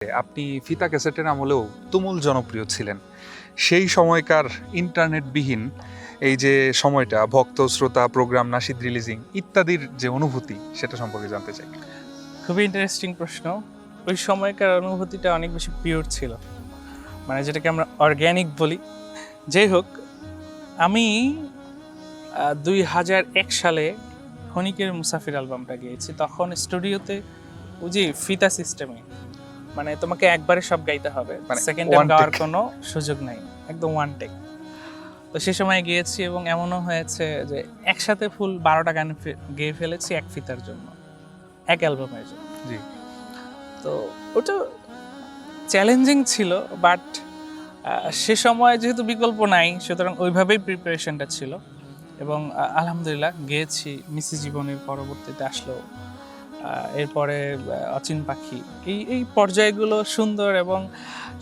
আপনি ফিতা ক্যাসেটের আমলেও তুমুল জনপ্রিয় ছিলেন। সেই সময়কার ইন্টারনেটবিহীন এই যে সময়টা ভক্ত, শ্রোতা, প্রোগ্রাম, নাশিদ রিলিজিং ইত্যাদির যে অনুভূতি সেটা সম্পর্কে জানতে চাই। খুবই ইন্টারেস্টিং প্রশ্ন। ওই সময়কার অনুভূতিটা অনেক বেশি পিওর ছিল, মানে যেটাকে আমরা অর্গ্যানিক বলি। যাই হোক, আমি 2001 সালে ক্ষণিকের মুসাফির অ্যালবামটা গেয়েছি। তখন স্টুডিওতে ওই যে ফিতা সিস্টেমে, মানে তোমাকে একবারে সব গাইতে হবে, মানে সেকেন্ড টাইম one গাওয়ার take। কোনো সুযোগ নাই, একদম ওয়ান টেক। তো সে সময় গিয়েছি এবং এমনও হয়েছে যে একসাথে ফুল 12টা গান গেয়ে ফেলেছি এক ফিতার জন্য, এক অ্যালবামের জন্য। জি। তো ওটা চ্যালেঞ্জিং ছিল, বাট সে সময় যেহেতু বিকল্প নাই, সুতরাং ওইভাবেই প্রিপারেশনটা ছিল। এবং আলহামদুলিল্লাহ গেয়েছি। মিসি জীবনের পরবর্তীতে আসলো, এরপরে অচিন পাখি। এই পর্যায়গুলো সুন্দর। এবং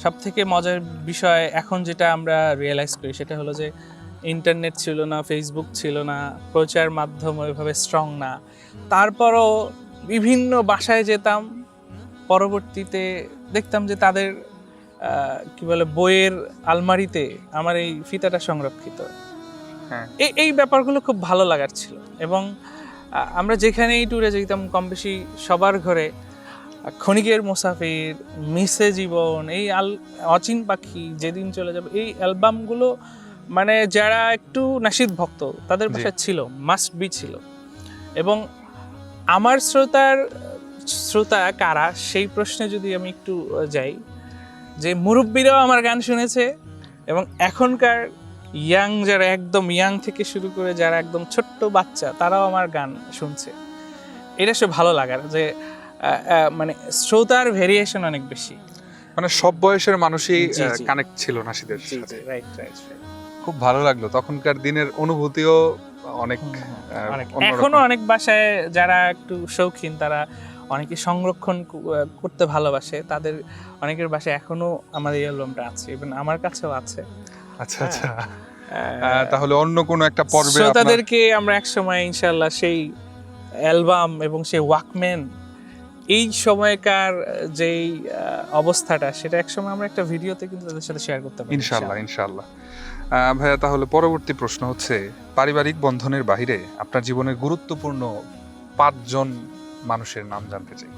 সবথেকে মজার বিষয় এখন যেটা আমরা রিয়েলাইজ করি সেটা হলো যে ইন্টারনেট ছিল না, ফেসবুক ছিল না, প্রচার মাধ্যম ওইভাবে স্ট্রং না। তারপরও বিভিন্ন বাসায় যেতাম, পরবর্তীতে দেখতাম যে তাদের কি বলে বইয়ের আলমারিতে আমার এই ফিতাটা সংরক্ষিত। হ্যাঁ। এই ব্যাপারগুলো খুব ভালো লাগার ছিল। এবং আমরা যেখানেই ট্যুরে যেতাম কম বেশি সবার ঘরে ক্ষণিকের মুসাফির, মিসে জীবন, এই অচিন পাখি, যেদিন চলে যাবে, এই অ্যালবামগুলো মানে যারা একটু নাশিদ ভক্ত তাদের বাসায় ছিল, মাস্ট বি ছিল। এবং আমার শ্রোতা কারা সেই প্রশ্নে যদি আমি একটু যাই, যে মুরব্বীরাও আমার গান শুনেছে এবং এখনকার ইয়াং যারা, একদম ইয়াং থেকে শুরু করে যারা একদম ছোট্ট বাচ্চা, তারাও আমার গান শুনছে। এটা সে ভালো লাগার যে মানে শ্রোতার ভেরিয়েশন অনেক বেশি, মানে সব বয়সের মানুষই জি, জি। কানেক্ট ছিল নাশিদের সাথে। রাইট। খুব ভালো লাগলো। তখনকার দিনের অনুভূতিও অনেক অন্যরকম। এখনো অনেক বাসায় যারা একটু শৌখিন, তারা অনেকে সংরক্ষণ করতে ভালোবাসে, তাদের অনেকের বাসায় এখনো আমাদের এই অ্যালবামটা আছে, ইভেন আমার কাছেও আছে। আচ্ছা আচ্ছা। তাহলে অন্য কোনো একটা পর্বে শ্রোতাদেরকে আমরা একসময় ইনশাআল্লাহ সেই অ্যালবাম এবং সেই ওয়াকম্যান, এই সময়কার যেই অবস্থাটা, সেটা একসময় আমরা একটা ভিডিওতে কিন্তু তাদের সাথে শেয়ার করতে পারি ইনশাআল্লাহ। ভাইয়া, তাহলে পরবর্তী প্রশ্ন হচ্ছে, পারিবারিক বন্ধনের বাহিরে আপনার জীবনের গুরুত্বপূর্ণ 5 জন মানুষের নাম জানতে চাই।